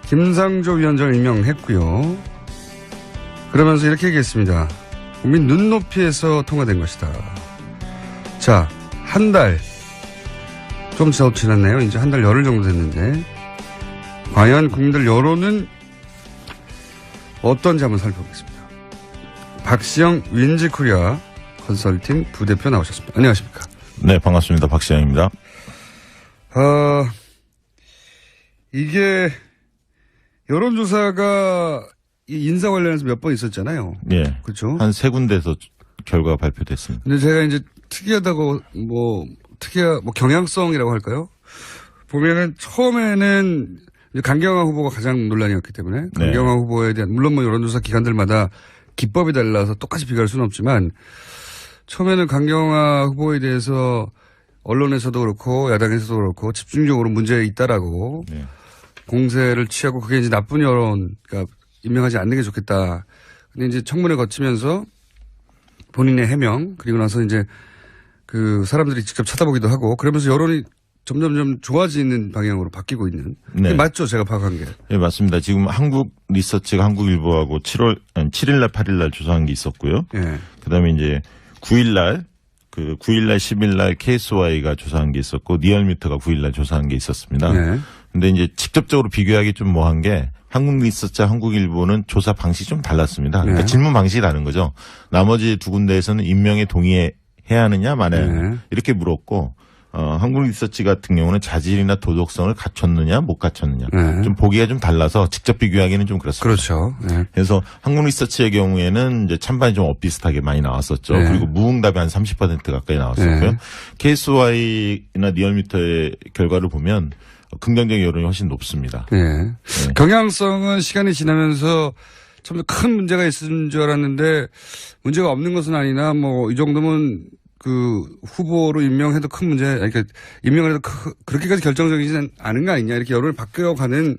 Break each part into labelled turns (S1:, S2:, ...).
S1: 김상조 위원장을 임명했고요. 그러면서 이렇게 얘기했습니다. 국민 눈높이에서 통과된 것이다. 자, 한 달 좀 지났네요. 이제 한 달 열흘 정도 됐는데 과연 국민들 여론은 어떤지 한번 살펴보겠습니다. 박시영 윈지코리아 컨설팅 부대표 나오셨습니다. 안녕하십니까?
S2: 네, 반갑습니다. 박시영입니다.
S1: 이게 여론조사가 이 인사 관련해서 몇 번 있었잖아요.
S2: 예.
S1: 그렇죠.
S2: 한 세 군데에서 결과가 발표됐습니다.
S1: 근데 제가 이제 특이하다고 경향성이라고 할까요? 보면은 처음에는 이제 강경화 후보가 가장 논란이었기 때문에 강경화 후보에 대한 물론 뭐 여론조사 기관들마다 기법이 달라서 똑같이 비교할 수는 없지만 처음에는 강경화 후보에 대해서 언론에서도 그렇고 야당에서도 그렇고 집중적으로 문제 있다라고 공세를 취하고 그게 이제 나쁜 여론, 그러니까 임명하지 않는 게 좋겠다. 근데 이제 청문회 거치면서 본인의 해명 그리고 나서 이제 그 사람들이 직접 찾아보기도 하고 그러면서 여론이 점점 좋아지는 방향으로 바뀌고 있는.
S2: 네.
S1: 맞죠? 제가 파악한 게.
S2: 네, 맞습니다. 지금 한국 리서치가 한국일보하고 7일날 8일날 조사한 게 있었고요.
S1: 네.
S2: 그 다음에 이제 9일날 10일날 KSY가 조사한 게 있었고 리얼미터가 9일날 조사한 게 있었습니다.
S1: 네.
S2: 근데 이제 직접적으로 비교하기 좀 뭐한 게 한국 리서치와 한국일보는 조사 방식이 좀 달랐습니다. 그러니까 질문 방식이 다른 거죠. 나머지 두 군데에서는 임명에 동의해야 하느냐 마냐 이렇게 물었고 한국 리서치 같은 경우는 자질이나 도덕성을 갖췄느냐 못 갖췄느냐 좀 보기가 좀 달라서 직접 비교하기는 좀 그렇습니다.
S1: 그렇죠. 네.
S2: 그래서 한국 리서치의 경우에는 이제 찬반이 좀 엇비슷하게 많이 나왔었죠. 그리고 무응답이 한 30% 가까이 나왔었고요. KSY나 리얼미터의 결과를 보면 긍정적인 여론이 훨씬 높습니다.
S1: 네. 경향성은 시간이 지나면서 참 큰 문제가 있는 줄 알았는데 문제가 없는 것은 아니나 뭐 이 정도면 그 후보로 임명해도 큰 문제, 그러니까 임명을 해도 그렇게까지 결정적이지는 않은 거 아니냐 이렇게 여론을 바뀌어가는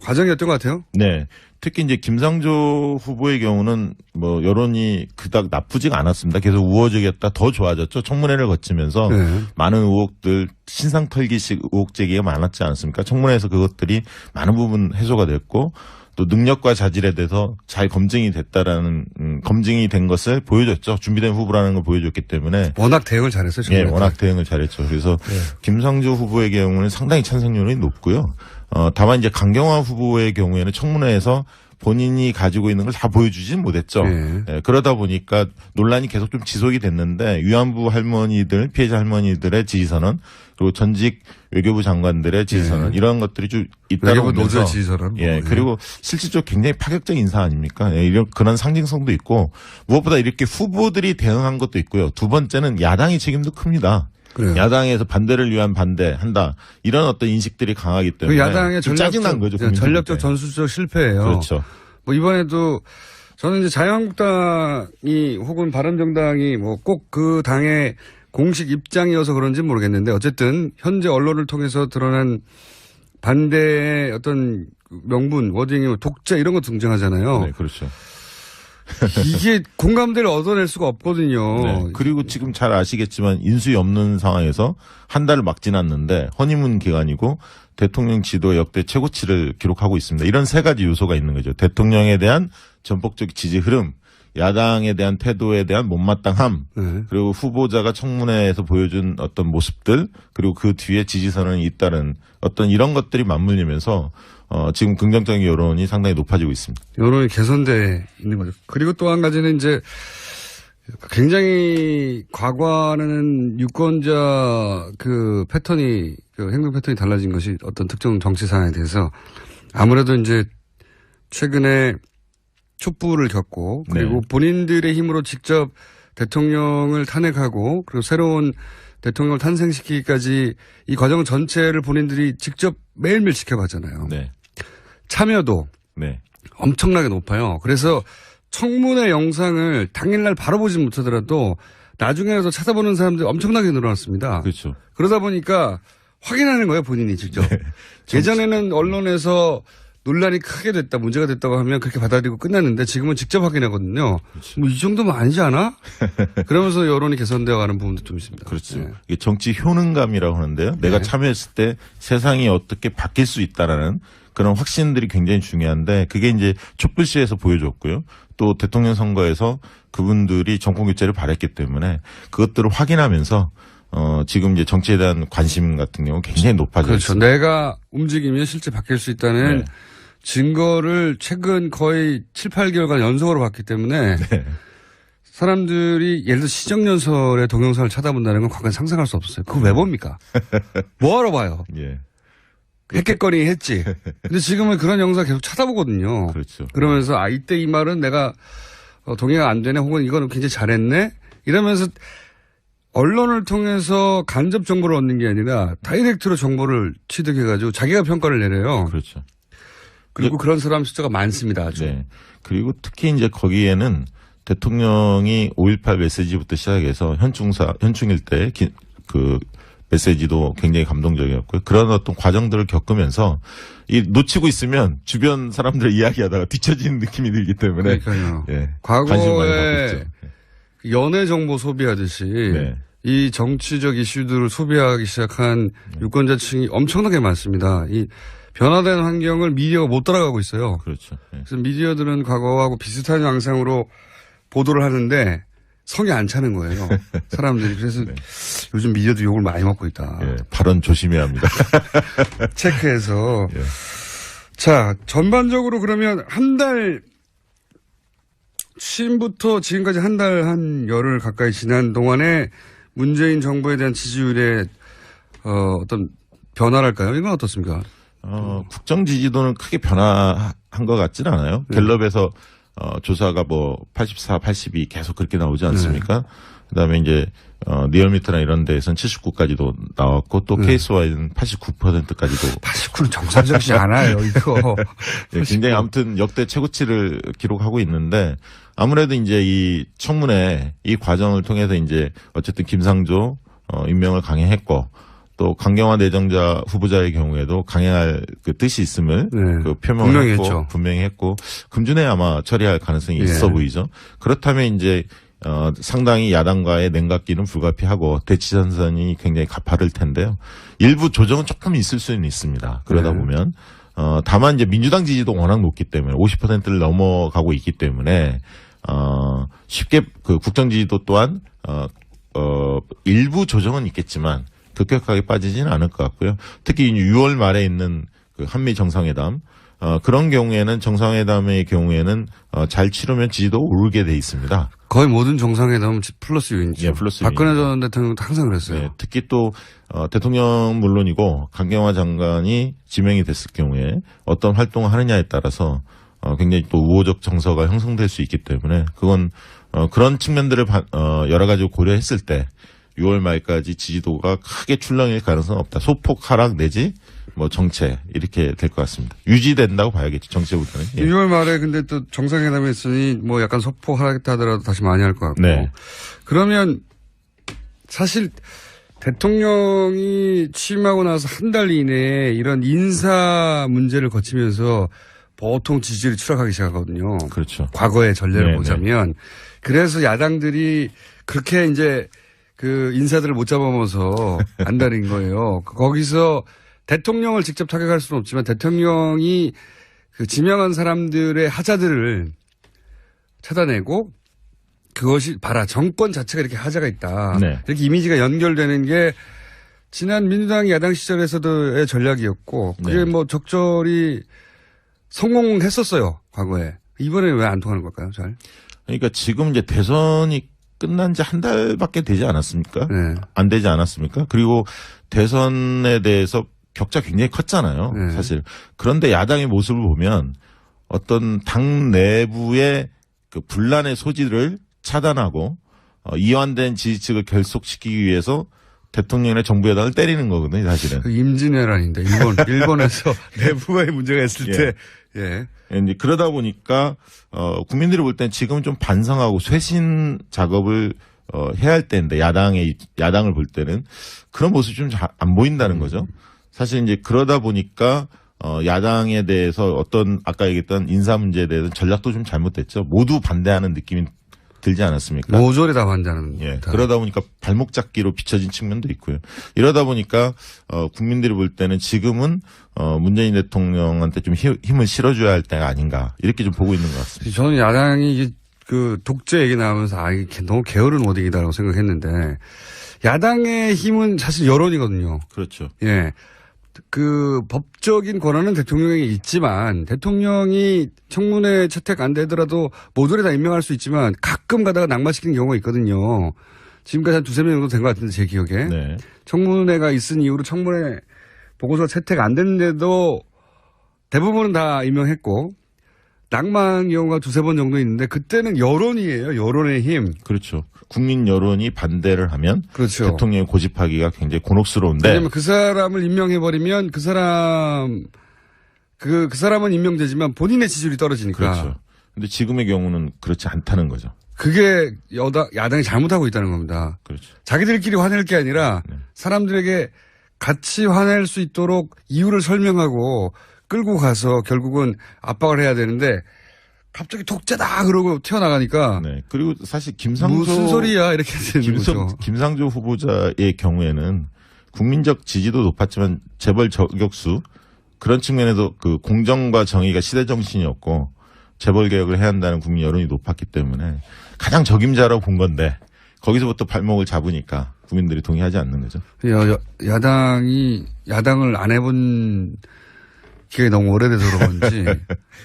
S1: 과정이었던 것 같아요.
S2: 네. 특히 이제 김상조 후보의 경우는 뭐 여론이 그닥 나쁘지가 않았습니다. 계속 우호적이었다 더 좋아졌죠. 청문회를 거치면서 많은 의혹들 신상 털기식 의혹 제기가 많았지 않습니까? 청문회에서 그것들이 많은 부분 해소가 됐고 또 능력과 자질에 대해서 잘 검증이 됐다라는 검증이 된 것을 보여줬죠. 준비된 후보라는 걸 보여줬기 때문에
S1: 워낙 대응을 잘했어요.
S2: 예, 워낙 대응을 잘했죠. 그래서 김상조 후보의 경우는 상당히 찬성률이 높고요. 다만 이제 강경화 후보의 경우에는 청문회에서 본인이 가지고 있는 걸 다 보여주진 못했죠. 예, 그러다 보니까 논란이 계속 좀 지속이 됐는데 위안부 할머니들, 피해자 할머니들의 지지선언 그리고 전직 외교부 장관들의 지지선언 이런 것들이 좀 잇따르면서
S1: 외교부 노조 지지선언
S2: 예, 그리고 실질적으로 굉장히 파격적인 인사 아닙니까? 예, 이런 그런 상징성도 있고 무엇보다 이렇게 후보들이 대응한 것도 있고요. 두 번째는 야당의 책임도 큽니다.
S1: 그래요.
S2: 야당에서 반대를 위한 반대한다. 이런 어떤 인식들이 강하기 때문에.
S1: 그 야당의
S2: 짜증난 거죠.
S1: 전략적 전술적 실패예요.
S2: 그렇죠.
S1: 뭐 이번에도 저는 이제 자유한국당이 혹은 바른정당이 뭐 꼭 그 당의 공식 입장이어서 그런지 모르겠는데 어쨌든 현재 언론을 통해서 드러난 반대의 어떤 명분, 워딩이 독재 이런 거 등장하잖아요.
S2: 네, 그렇죠.
S1: 이게 공감대를 얻어낼 수가 없거든요.
S2: 네. 그리고 지금 잘 아시겠지만 인수위 없는 상황에서 한 달을 막 지났는데 허니문 기간이고 대통령 지도 역대 최고치를 기록하고 있습니다. 이런 세 가지 요소가 있는 거죠. 대통령에 대한 전폭적 지지 흐름, 야당에 대한 태도에 대한 못마땅함, 그리고 후보자가 청문회에서 보여준 어떤 모습들, 그리고 그 뒤에 지지선언이 잇따른 어떤 이런 것들이 맞물리면서 지금 긍정적인 여론이 상당히 높아지고 있습니다.
S1: 여론이 개선돼 있는 거죠. 그리고 또 한 가지는 이제 굉장히 과거와는 유권자 그 패턴이, 그 행동 패턴이 달라진 것이 어떤 특정 정치 상황에 대해서 아무래도 이제 최근에 촛불을 겪고 그리고 본인들의 힘으로 직접 대통령을 탄핵하고 그리고 새로운 대통령을 탄생시키기까지 이 과정 전체를 본인들이 직접 매일매일 지켜봤잖아요. 참여도 엄청나게 높아요. 그래서 청문회 영상을 당일날 바로 보지 못하더라도 나중에라도 찾아보는 사람들이 엄청나게 늘어났습니다.
S2: 그렇죠.
S1: 그러다 보니까 확인하는 거예요, 본인이 직접. 예전에는 언론에서 논란이 크게 됐다, 문제가 됐다고 하면 그렇게 받아들이고 끝났는데 지금은 직접 확인하거든요. 뭐 이 정도면 아니지 않아? 그러면서 여론이 개선되어 가는 부분도 좀 있습니다.
S2: 그렇죠. 이게 정치 효능감이라고 하는데요. 내가 참여했을 때 세상이 어떻게 바뀔 수 있다라는 그런 확신들이 굉장히 중요한데 그게 이제 촛불시에서 보여줬고요. 또 대통령 선거에서 그분들이 정권 교체를 바랬기 때문에 그것들을 확인하면서 지금 이제 정치에 대한 관심 같은 경우 굉장히 높아져
S1: 그렇죠.
S2: 있습니다.
S1: 내가 움직이면 실제 바뀔 수 있다는
S2: 네.
S1: 증거를 최근 거의 7, 8개월간 연속으로 봤기 때문에
S2: 네.
S1: 사람들이 예를 들어 시정연설의 동영상을 찾아본다는 건 과거에 상상할 수 없었어요. 그거 왜 봅니까? 뭐하러 봐요?
S2: 예.
S1: 했겠거니 했지. 근데 지금은 그런 영상 계속 찾아보거든요.
S2: 그렇죠.
S1: 그러면서 이때 이 말은 내가 동의가 안 되네 혹은 이거는 굉장히 잘했네 이러면서 언론을 통해서 간접 정보를 얻는 게 아니라 다이렉트로 정보를 취득해가지고 자기가 평가를 내려요.
S2: 그렇죠.
S1: 그리고 그런 사람 숫자가 많습니다. 아주.
S2: 네. 그리고 특히 이제 거기에는 대통령이 5.18 메시지부터 시작해서 현충일 때 그 메시지도 굉장히 감동적이었고요. 그런 어떤 과정들을 겪으면서 이 놓치고 있으면 주변 사람들 이야기하다가 뒤처지는 느낌이 들기 때문에.
S1: 그러니까요.
S2: 예. 관심 많이 갖고
S1: 과거에
S2: 있죠.
S1: 연예 정보 소비하듯이
S2: 네.
S1: 이 정치적 이슈들을 소비하기 시작한 유권자층이 엄청나게 많습니다. 이 변화된 환경을 미디어가 못 따라가고 있어요.
S2: 그렇죠. 예.
S1: 그래서 미디어들은 과거하고 비슷한 양상으로 보도를 하는데 성이 안 차는 거예요. 사람들이. 그래서
S2: 네.
S1: 요즘 미디어도 욕을 많이 먹고 있다.
S2: 예. 발언 조심해야 합니다.
S1: 체크해서.
S2: 예.
S1: 자, 전반적으로 그러면 한 달 취임부터 지금까지 한 달 한 열흘 가까이 지난 동안에 문재인 정부에 대한 지지율의 어떤 변화랄까요? 이건 어떻습니까?
S2: 국정 지지도는 크게 변화한 것 같지는 않아요. 갤럽에서 조사가 뭐 84, 82 계속 그렇게 나오지 않습니까? 그다음에 이제 리얼미터나 이런 데에서는 79까지도 나왔고 또 KSY는 89%까지도
S1: 89는 정상적이지 않아요, 이거.
S2: 예, 굉장히 아무튼 역대 최고치를 기록하고 있는데 아무래도 이제 이 청문회 이 과정을 통해서 이제 어쨌든 김상조 임명을 강행했고 또 강경화 내정자 후보자의 경우에도 강행할 그 뜻이 있음을 그 표명을
S1: 분명히
S2: 했고
S1: 했죠.
S2: 분명히 했고 금주내에 아마 처리할 가능성이 있어 보이죠. 그렇다면 이제 상당히 야당과의 냉각기는 불가피하고 대치전선이 굉장히 가파를 텐데요. 일부 조정은 조금 있을 수는 있습니다. 그러다 보면 다만 이제 민주당 지지도 워낙 높기 때문에 50%를 넘어가고 있기 때문에 쉽게 그 국정 지지도 또한 일부 조정은 있겠지만 급격하게 빠지지는 않을 것 같고요. 특히 6월 말에 있는 그 한미 정상회담 그런 경우에는 정상회담의 경우에는 잘 치르면 지지도 오르게 돼 있습니다.
S1: 거의 모든 정상회담은 플러스 요인이죠.
S2: 예, 플러스
S1: 박근혜
S2: 요인이죠.
S1: 전 대통령도 항상 그랬어요.
S2: 네, 특히 또 대통령 물론이고 강경화 장관이 지명이 됐을 경우에 어떤 활동을 하느냐에 따라서 굉장히 또 우호적 정서가 형성될 수 있기 때문에 그건 그런 측면들을 여러 가지 고려했을 때 6월 말까지 지지도가 크게 출렁일 가능성은 없다. 소폭 하락 내지 뭐 정체 이렇게 될 것 같습니다. 유지된다고 봐야겠죠. 정체보다는. 예.
S1: 6월 말에 근데 또 정상회담이 있으니 뭐 약간 소폭 하락했다 하더라도 다시 많이 할 것 같고.
S2: 네.
S1: 그러면 사실 대통령이 취임하고 나서 한 달 이내에 이런 인사 문제를 거치면서 보통 지지율이 추락하기 시작하거든요.
S2: 그렇죠.
S1: 과거의 전례를
S2: 네네.
S1: 보자면. 그래서 야당들이 그렇게 이제 그 인사들을 못 잡아먹어서 안달인 거예요. 거기서 대통령을 직접 타격할 수는 없지만 대통령이 그 지명한 사람들의 하자들을 찾아내고 그것이 봐라 정권 자체가 이렇게 하자가 있다.
S2: 네.
S1: 이렇게 이미지가 연결되는 게 지난 민주당 야당 시절에서도의 전략이었고 그게
S2: 네.
S1: 뭐 적절히 성공했었어요. 과거에. 이번에 왜 안 통하는 걸까요? 잘.
S2: 그러니까 지금 이제 대선이 끝난 지 한 달밖에 되지 않았습니까?
S1: 네.
S2: 안 되지 않았습니까? 그리고 대선에 대해서 격차 굉장히 컸잖아요.
S1: 네.
S2: 사실. 그런데 야당의 모습을 보면 어떤 당 내부의 그 분란의 소지를 차단하고 이완된 지지층을 결속시키기 위해서 대통령의 정부 여당을 때리는 거거든요, 사실은.
S1: 그 임진왜란인데 일본에서 내부에 문제가 있을 때 예.
S2: 이제 그러다 보니까 국민들이 볼 땐 지금 좀 반성하고 쇄신 작업을 해야 할 때인데 야당을 볼 때는 그런 모습이 좀 안 보인다는 거죠. 사실 이제 그러다 보니까 야당에 대해서 어떤 아까 얘기했던 인사 문제에 대해서 전략도 좀 잘못됐죠. 모두 반대하는 느낌이 들지 않았습니까?
S1: 모조리 다 환자는.
S2: 예. 그러다 보니까 발목 잡기로 비춰진 측면도 있고요. 이러다 보니까 국민들이 볼 때는 지금은 문재인 대통령한테 좀 힘을 실어줘야 할 때가 아닌가 이렇게 좀 보고 있는 것 같습니다.
S1: 저는 야당이 이게 그 독재 얘기 나오면서 이게 너무 게으른 워딩이다라고 생각했는데 야당의 힘은 사실 여론이거든요.
S2: 그렇죠.
S1: 예. 그 법적인 권한은 대통령에게 있지만 대통령이 청문회 채택 안 되더라도 모조리 다 임명할 수 있지만 가끔 가다가 낙마시키는 경우가 있거든요. 지금까지 한 두세 명 정도 된 것 같은데 제 기억에.
S2: 네.
S1: 청문회가 있은 이후로 청문회 보고서 채택 안 됐는데도 대부분은 다 임명했고 낙마한 경우가 두세 번 정도 있는데 그때는 여론이에요. 여론의 힘.
S2: 그렇죠. 국민 여론이 반대를 하면
S1: 그렇죠.
S2: 대통령이 고집하기가 굉장히 곤혹스러운데.
S1: 왜냐하면 그 사람을 임명해버리면 그 사람은 임명되지만 본인의 지지율이 떨어지니까.
S2: 그렇죠. 근데 지금의 경우는 그렇지 않다는 거죠.
S1: 그게 야당이 잘못하고 있다는 겁니다.
S2: 그렇죠.
S1: 자기들끼리 화낼 게 아니라 사람들에게 같이 화낼 수 있도록 이유를 설명하고 끌고 가서 결국은 압박을 해야 되는데 갑자기 독재다 그러고 튀어나가니까
S2: 네. 그리고 사실 김상조
S1: 무슨 소리야 이렇게 되는 거죠.
S2: 김상조 후보자의 경우에는 국민적 지지도 높았지만 재벌 저격수 그런 측면에서 그 공정과 정의가 시대 정신이었고 재벌 개혁을 해야 한다는 국민 여론이 높았기 때문에 가장 적임자라고 본 건데 거기서부터 발목을 잡으니까 국민들이 동의하지 않는 거죠.
S1: 야당을 안 해본 기간이 너무 오래돼서 그런지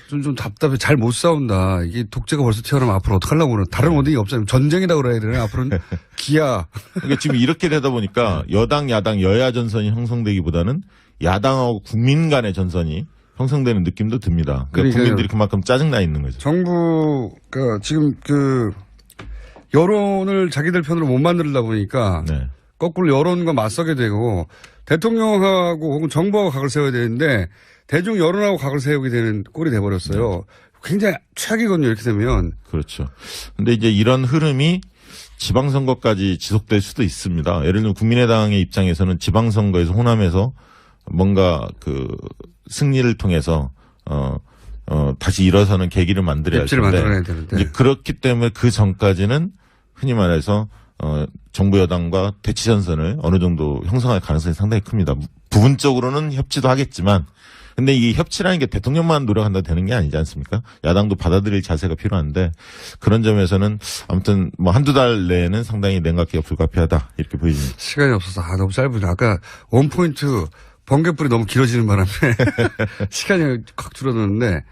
S1: 좀 답답해. 잘 못 싸운다. 이게 독재가 벌써 튀어나오면 앞으로 어떡하려고 그러나. 다른 어딘이 없잖아요. 전쟁이라고 그래야 되나? 앞으로는 기아.
S2: 그러니까 지금 이렇게 되다 보니까 여당, 야당, 여야 전선이 형성되기보다는 야당하고 국민 간의 전선이 형성되는 느낌도 듭니다. 그러니까 국민들이 그만큼 짜증나 있는 거죠.
S1: 정부가 지금 여론을 자기들 편으로 못 만들다 보니까
S2: 네.
S1: 거꾸로 여론과 맞서게 되고 대통령하고 혹은 정부하고 각을 세워야 되는데 대중 여론하고 각을 세우게 되는 꼴이 돼버렸어요.
S2: 네.
S1: 굉장히 최악이거든요. 이렇게 되면.
S2: 그렇죠. 근데 이제 이런 흐름이 지방선거까지 지속될 수도 있습니다. 예를 들면 국민의당의 입장에서는 지방선거에서 호남에서 뭔가 승리를 통해서 다시 일어서는 계기를 만들어야 할 텐데 이제 그렇기 때문에 그 전까지는 흔히 말해서 정부 여당과 대치 전선을 어느 정도 형성할 가능성이 상당히 큽니다. 부분적으로는 협치도 하겠지만 근데 이 협치라는 게 대통령만 노력한다고 되는 게 아니지 않습니까? 야당도 받아들일 자세가 필요한데 그런 점에서는 아무튼 뭐 한두 달 내에는 상당히 냉각기가 불가피하다 이렇게 보입니다.
S1: 시간이 없어서 너무 짧으네. 아까 원포인트 번개불이 너무 길어지는 바람에 시간이 확 줄어드는데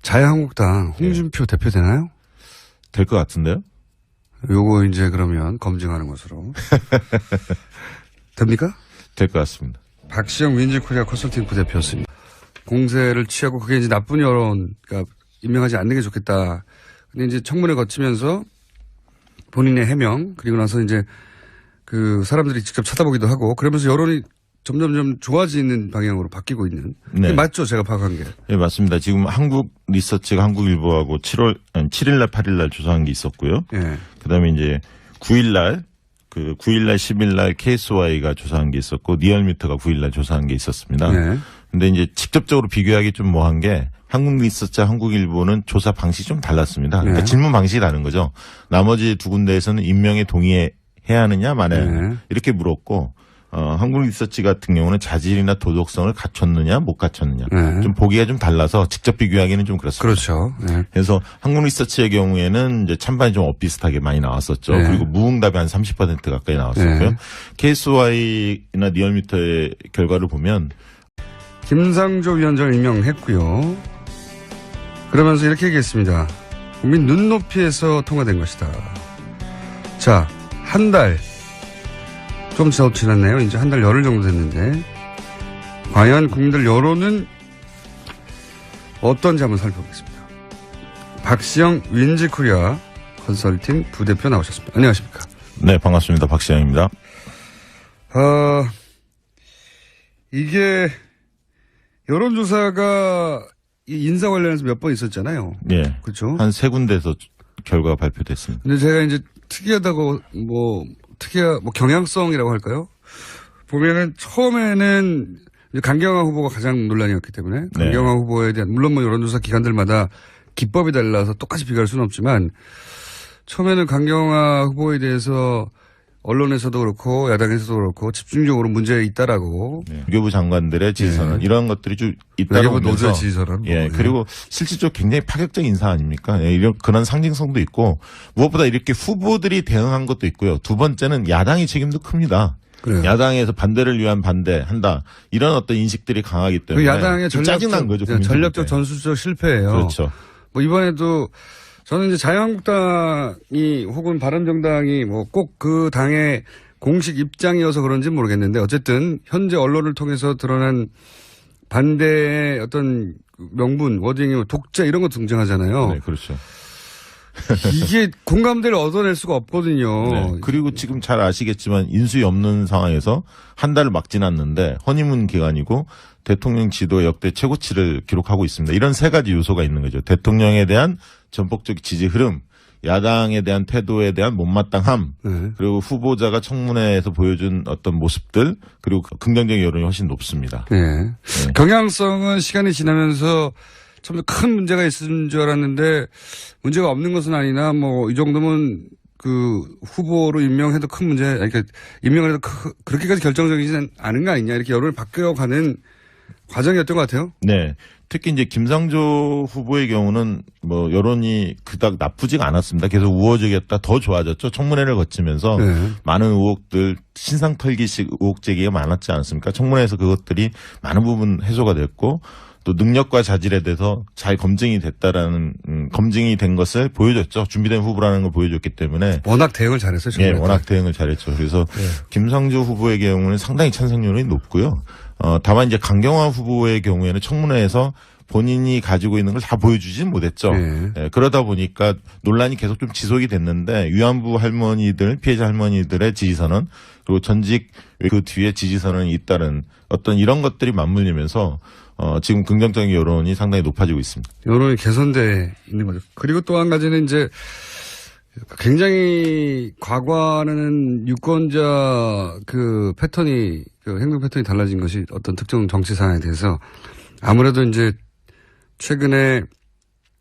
S1: 자유한국당 홍준표 대표 되나요?
S2: 될 것 같은데요?
S1: 요거 이제 그러면 검증하는 것으로. 됩니까?
S2: 될 것 같습니다.
S1: 박시영 윈지코리아 컨설팅 부대표였습니다. 공세를 취하고 그게 이제 나쁜 여론, 그러니까 임명하지 않는 게 좋겠다. 근데 이제 청문회 거치면서 본인의 해명, 그리고 나서 이제 사람들이 직접 쳐다보기도 하고 그러면서 여론이 점점 좋아지는 방향으로 바뀌고 있는.
S2: 네.
S1: 맞죠? 제가 파악한 게.
S2: 네, 맞습니다. 지금 한국 리서치가 한국일보하고 7일날, 8일날 조사한 게 있었고요.
S1: 네.
S2: 그 다음에 이제 9일날, 10일날 KSY가 조사한 게 있었고, 리얼미터가 9일날 조사한 게 있었습니다.
S1: 네.
S2: 근데 이제 직접적으로 비교하기 좀 뭐한 게, 한국 리서치와 한국일보는 조사 방식이 좀 달랐습니다. 그러니까
S1: 네.
S2: 질문 방식이 다른 거죠. 나머지 두 군데에서는 임명에 동의해야 하느냐, 말아야 하느냐.
S1: 네.
S2: 이렇게 물었고, 한국 리서치 같은 경우는 자질이나 도덕성을 갖췄느냐 못 갖췄느냐
S1: 네.
S2: 좀 보기가 좀 달라서 직접 비교하기는 좀 그렇습니다.
S1: 그렇죠. 네.
S2: 그래서 한국 리서치의 경우에는 이제 찬반이 좀 엇비슷하게 많이 나왔었죠.
S1: 네.
S2: 그리고 무응답이 한 30% 가까이 나왔었고요.
S1: 네.
S2: KSY나 리얼미터의 결과를 보면
S1: 김상조 위원장을 임명했고요. 그러면서 이렇게 얘기했습니다. 국민 눈높이에서 통과된 것이다. 자, 한 달. 좀 지났네요. 이제 한 달 열흘 정도 됐는데 과연 국민들 여론은 어떤지 한번 살펴보겠습니다. 박시영 윈지코리아 컨설팅 부대표 나오셨습니다. 안녕하십니까?
S2: 네, 반갑습니다. 박시영입니다.
S1: 이게 여론조사가 인사 관련해서 몇 번 있었잖아요.
S2: 네.
S1: 그렇죠?
S2: 한 세 군데에서 결과가 발표됐습니다.
S1: 근데 제가 이제 특이하다고 경향성이라고 할까요? 보면은 처음에는 강경화 후보가 가장 논란이었기 때문에 강경화 후보에 대한 물론 여론조사 기관들마다 기법이 달라서 똑같이 비교할 수는 없지만 처음에는 강경화 후보에 대해서 언론에서도 그렇고 야당에서도 그렇고 집중적으로 문제 있다라고.
S2: 네. 외교부 장관들의 지지선언 이런 것들이 좀
S1: 외교부
S2: 잇따라오면서
S1: 노조 지지선언.
S2: 예, 그리고 실질적으로 굉장히 파격적 인사 아닙니까? 예, 이런 그런 상징성도 있고 무엇보다 이렇게 후보들이 대응한 것도 있고요. 두 번째는 야당의 책임도 큽니다.
S1: 그래요.
S2: 야당에서 반대를 위한 반대한다 이런 어떤 인식들이 강하기 때문에
S1: 그 야당의
S2: 짜증난 거죠.
S1: 전략적 전술적 실패예요.
S2: 그렇죠.
S1: 뭐 이번에도 저는 이제 자유한국당이 혹은 바른정당이 뭐 꼭 그 당의 공식 입장이어서 그런지 모르겠는데 어쨌든 현재 언론을 통해서 드러난 반대의 어떤 명분, 워딩이 독재 이런 거 등장하잖아요.
S2: 네, 그렇죠.
S1: 이게 공감대를 얻어낼 수가 없거든요.
S2: 네. 그리고 지금 잘 아시겠지만 인수위 없는 상황에서 한 달을 막 지났는데 허니문 기간이고 대통령 지도 역대 최고치를 기록하고 있습니다. 이런 세 가지 요소가 있는 거죠. 대통령에 대한 전폭적 지지 흐름, 야당에 대한 태도에 대한 못마땅함,
S1: 네.
S2: 그리고 후보자가 청문회에서 보여준 어떤 모습들, 그리고 긍정적인 여론이 훨씬 높습니다.
S1: 네. 경향성은 시간이 지나면서 참 큰 문제가 있는 줄 알았는데 문제가 없는 것은 아니나 뭐 이 정도면 그 후보로 임명해도 큰 문제, 아니 그러니까 임명을 해도 그렇게까지 결정적이지는 않은 거 아니냐 이렇게 여론을 바뀌어가는 과정이었던 것 같아요.
S2: 네. 특히 이제 김상조 후보의 경우는 뭐 여론이 그닥 나쁘지가 않았습니다. 계속 우호적이었다 더 좋아졌죠. 청문회를 거치면서
S1: 네.
S2: 많은 의혹들 신상 털기식 의혹 제기가 많았지 않습니까? 청문회에서 그것들이 많은 부분 해소가 됐고 또 능력과 자질에 대해서 잘 검증이 됐다라는 검증이 된 것을 보여줬죠. 준비된 후보라는 걸 보여줬기 때문에
S1: 워낙 대응을 잘했어요.
S2: 예, 워낙 대응을 잘했죠. 그래서 김상조 후보의 경우는 상당히 찬성률이 높고요. 다만 이제 강경화 후보의 경우에는 청문회에서 본인이 가지고 있는 걸 다 보여주진 못했죠. 예, 그러다 보니까 논란이 계속 좀 지속이 됐는데 위안부 할머니들, 피해자 할머니들의 지지선언 그리고 전직 그 뒤에 지지선언이 잇따른 어떤 이런 것들이 맞물리면서 지금 긍정적인 여론이 상당히 높아지고 있습니다.
S1: 여론이 개선돼 있는 거죠. 그리고 또 한 가지는 이제 굉장히 과거와는 유권자 그 패턴이 그 행동 패턴이 달라진 것이 어떤 특정 정치 상황에 대해서 아무래도 이제 최근에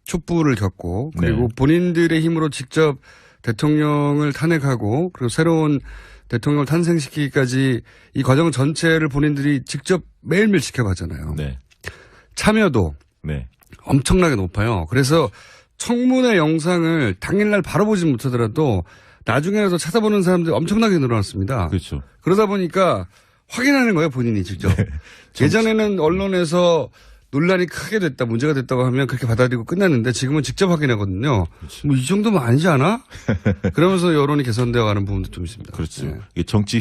S1: 촛불을 겪고 그리고
S2: 네.
S1: 본인들의 힘으로 직접 대통령을 탄핵하고 그리고 새로운 대통령을 탄생시키기까지 이 과정 전체를 본인들이 직접 매일매일 지켜봤잖아요.
S2: 네.
S1: 참여도
S2: 네.
S1: 엄청나게 높아요. 그래서 청문회 영상을 당일날 바로 보지 못하더라도 나중에라도 찾아보는 사람들이 엄청나게 늘어났습니다.
S2: 그렇죠.
S1: 그러다 보니까 확인하는 거예요, 본인이 직접.
S2: 네.
S1: 예전에는 언론에서 논란이 크게 됐다, 문제가 됐다고 하면 그렇게 받아들이고 끝났는데 지금은 직접 확인하거든요.
S2: 그렇죠.
S1: 뭐 이 정도면 아니지 않아? 그러면서 여론이 개선되어 가는 부분도 좀 있습니다.
S2: 그렇죠.
S1: 네.
S2: 이게 정치